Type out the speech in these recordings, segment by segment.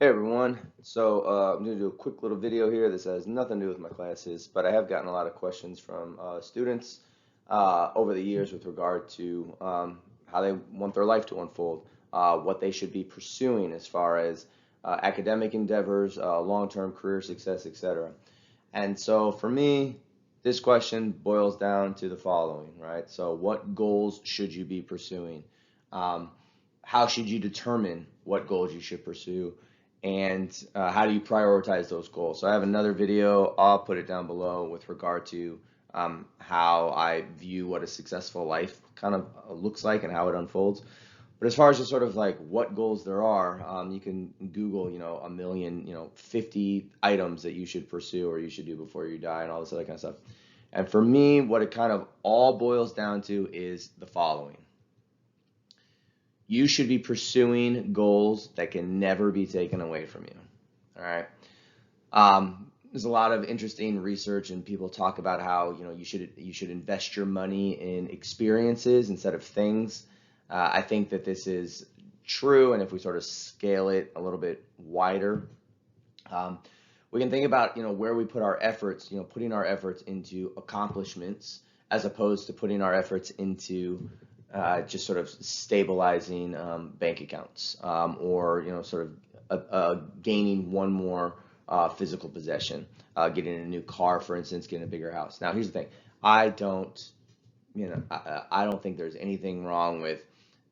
Hey everyone, I'm going to do a quick little video here. This has nothing to do with my classes, but I have gotten a lot of questions from students over the years with regard to how they want their life to unfold, what they should be pursuing as far as academic endeavors, long-term career success, etc. And so for me, this question boils down to the following, right? So what goals should you be pursuing? Um, how should you determine what goals you should pursue? And how do you prioritize those goals? So I have another video, I'll put it down below with regard to how I view what a successful life kind of looks like and how it unfolds. But as far as just sort of like what goals there are, you can Google, a million, 50 items that you should pursue or you should do before you die and all this other kind of stuff. And for me, what it kind of all boils down to is the following. You should be pursuing goals that can never be taken away from you. All right. There's a lot of interesting research, and people talk about how you should invest your money in experiences instead of things. I think that this is true, and if we sort of scale it a little bit wider, um, we can think about where we put our efforts. Putting our efforts into accomplishments as opposed to putting our efforts into just sort of stabilizing bank accounts, or sort of gaining one more physical possession, getting a new car, for instance, getting a bigger house. Now, here's the thing: I don't, I don't think there's anything wrong with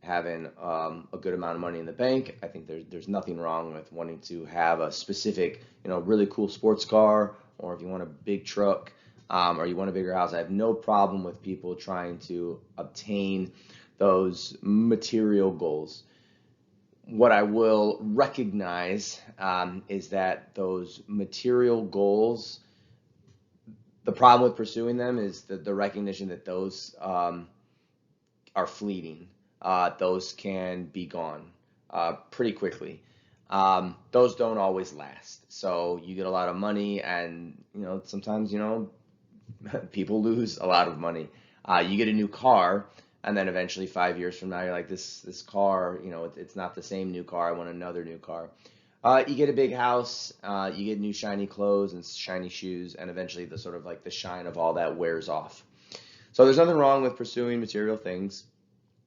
having a good amount of money in the bank. I think there's nothing wrong with wanting to have a specific, really cool sports car, or if you want a big truck, or you want a bigger house. I have no problem with people trying to obtain those material goals. What I will recognize is that those material goals, the problem with pursuing them is the recognition that those are fleeting. Those can be gone pretty quickly. Those don't always last. So you get a lot of money, and sometimes people lose a lot of money. You get a new car, and then eventually 5 years from now, you're like, this car, it's not the same new car. I want another new car. You get a big house, you get new shiny clothes and shiny shoes, and eventually the sort of like the shine of all that wears off. So there's nothing wrong with pursuing material things,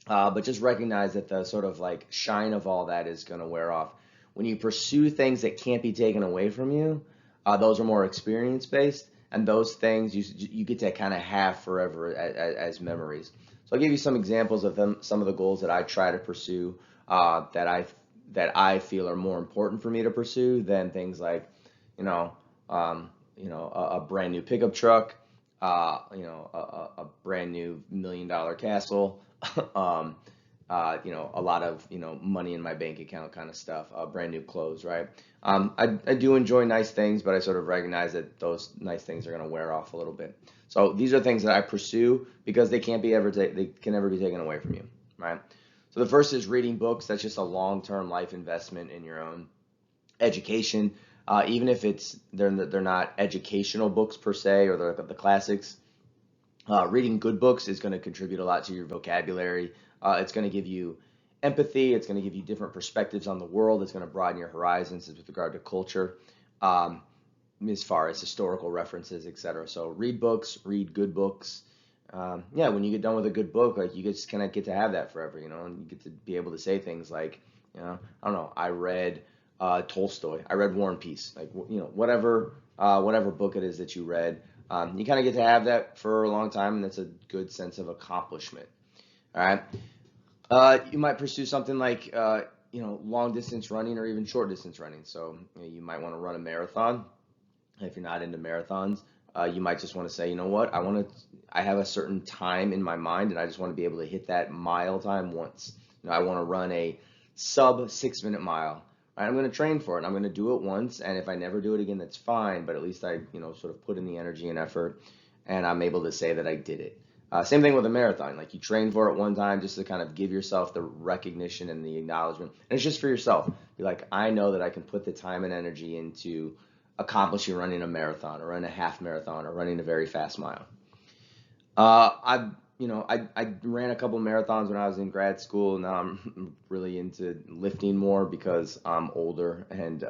but just recognize that the sort of like shine of all that is going to wear off. When you pursue things that can't be taken away from you, those are more experience based, and those things you get to kind of have forever as memories. So I'll give you some examples of some of the goals that I try to pursue, that I feel are more important for me to pursue than things like, you know, a brand new pickup truck, a brand new $1 million castle, um, a lot of money in my bank account kind of stuff, brand new clothes, right? I do enjoy nice things, but I sort of recognize that those nice things are going to wear off a little bit. So these are things that I pursue because they can never be taken away from you, right? So the first is reading books. That's just a long-term life investment in your own education. Even if they're not educational books per se, or the classics. Reading good books is going to contribute a lot to your vocabulary. It's going to give you empathy. It's going to give you different perspectives on the world. It's going to broaden your horizons with regard to culture, um, as far as historical references, etc. So read books, read good books. Yeah, when you get done with a good book, like you just kind of get to have that forever, and you get to be able to say things like, I don't know, I read Tolstoy, I read War and Peace, like whatever book it is that you read. You kind of get to have that for a long time, and that's a good sense of accomplishment. All right. You might pursue something like long distance running or even short distance running. So you might want to run a marathon. If you're not into marathons, you might just want to say, you know what, I have a certain time in my mind, and I just want to be able to hit that mile time once. I want to run a sub 6 minute mile. Right, I'm going to train for it. I'm going to do it once, and if I never do it again, that's fine. But at least I, sort of put in the energy and effort, and I'm able to say that I did it. Same thing with a marathon. Like you train for it one time just to kind of give yourself the recognition and the acknowledgement, and it's just for yourself. Be like, I know that I can put the time and energy into accomplishing running a marathon or running a half marathon or running a very fast mile. I've I ran a couple marathons when I was in grad school. Now I'm really into lifting more because I'm older, and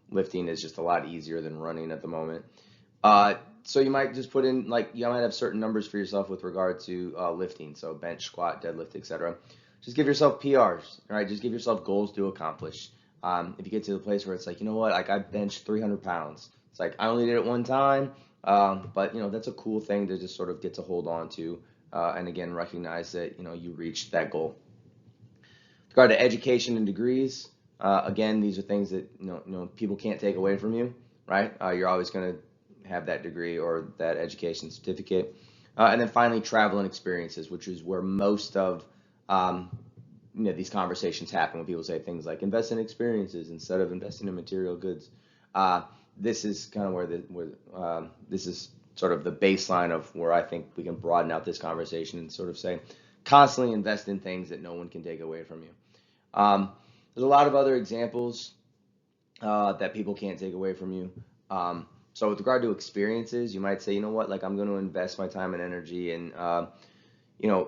lifting is just a lot easier than running at the moment. So you might just put in, like, you might have certain numbers for yourself with regard to lifting, so bench, squat, deadlift, etc. Just give yourself PRs, all right? Just give yourself goals to accomplish. If you get to the place where it's like, you know what, like I benched 300 pounds. It's like I only did it one time, but that's a cool thing to just sort of get to hold on to, and again recognize that you reached that goal. With regard to education and degrees, again, these are things that people can't take away from you, right? You're always going to have that degree or that education certificate. And then finally, travel and experiences, which is where most of these conversations happen when people say things like invest in experiences instead of investing in material goods. This is kind of where this is sort of the baseline of where I think we can broaden out this conversation and sort of say constantly invest in things that no one can take away from you. There's a lot of other examples that people can't take away from you. So with regard to experiences, you might say, you know what, like I'm going to invest my time and energy in,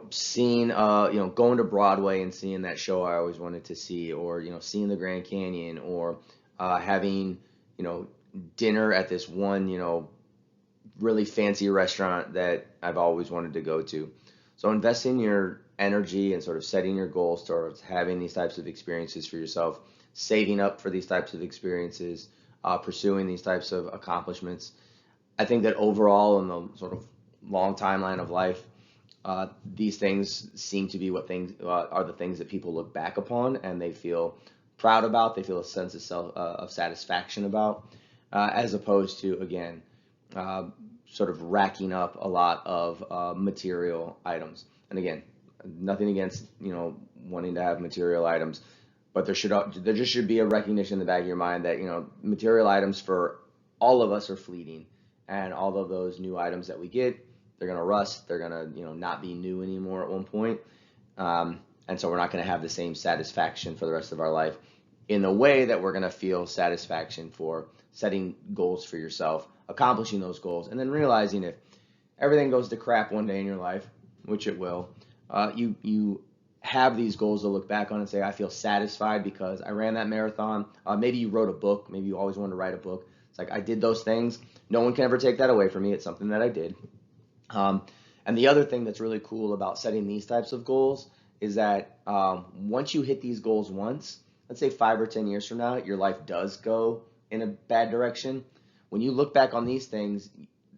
seeing, going to Broadway and seeing that show I always wanted to see, or, seeing the Grand Canyon, or having, dinner at this one, really fancy restaurant that I've always wanted to go to. So investing your energy and sort of setting your goals towards having these types of experiences for yourself, saving up for these types of experiences, pursuing these types of accomplishments. I think that overall, in the sort of long timeline of life, these things seem to be what things are the things that people look back upon and they feel proud about. They feel a sense of satisfaction about, as opposed to, again, sort of racking up a lot of material items. And again, nothing against wanting to have material items, but there just should be a recognition in the back of your mind that material items for all of us are fleeting, and all of those new items that we get, they're gonna rust, they're gonna not be new anymore at one point, and so we're not gonna have the same satisfaction for the rest of our life in the way that we're gonna feel satisfaction for setting goals for yourself, accomplishing those goals, and then realizing if everything goes to crap one day in your life, which it will, you have these goals to look back on and say, I feel satisfied because I ran that marathon. Maybe you wrote a book. Maybe you always wanted to write a book. It's like, I did those things. No one can ever take that away from me. It's something that I did. And the other thing that's really cool about setting these types of goals is that once you hit these goals once, let's say 5 or 10 years from now, your life does go in a bad direction. When you look back on these things,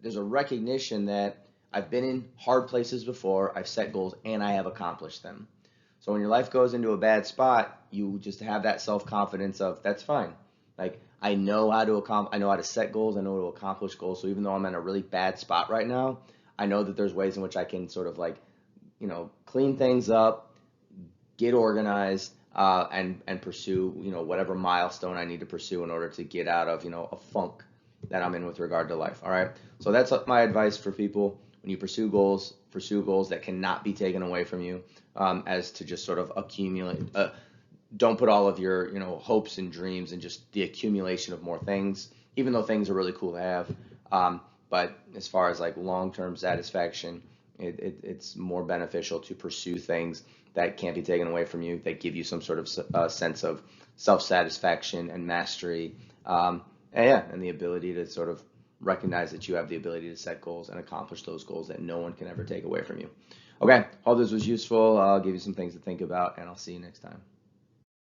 there's a recognition that I've been in hard places before, I've set goals, and I have accomplished them. So when your life goes into a bad spot, you just have that self-confidence of, that's fine. Like, I know how to set goals, I know how to accomplish goals. So even though I'm in a really bad spot right now, I know that there's ways in which I can sort of like, clean things up, get organized, and pursue, whatever milestone I need to pursue in order to get out of, a funk that I'm in with regard to life. All right. So that's my advice for people. When you pursue goals that cannot be taken away from you, as to just sort of accumulate. Don't put all of your, hopes and dreams in just the accumulation of more things, even though things are really cool to have. But as far as like long-term satisfaction, it's more beneficial to pursue things that can't be taken away from you, that give you some sort of sense of self-satisfaction and mastery, and the ability to sort of recognize that you have the ability to set goals and accomplish those goals that no one can ever take away from you. Okay, hope this was useful. I'll give you some things to think about, and I'll see you next time.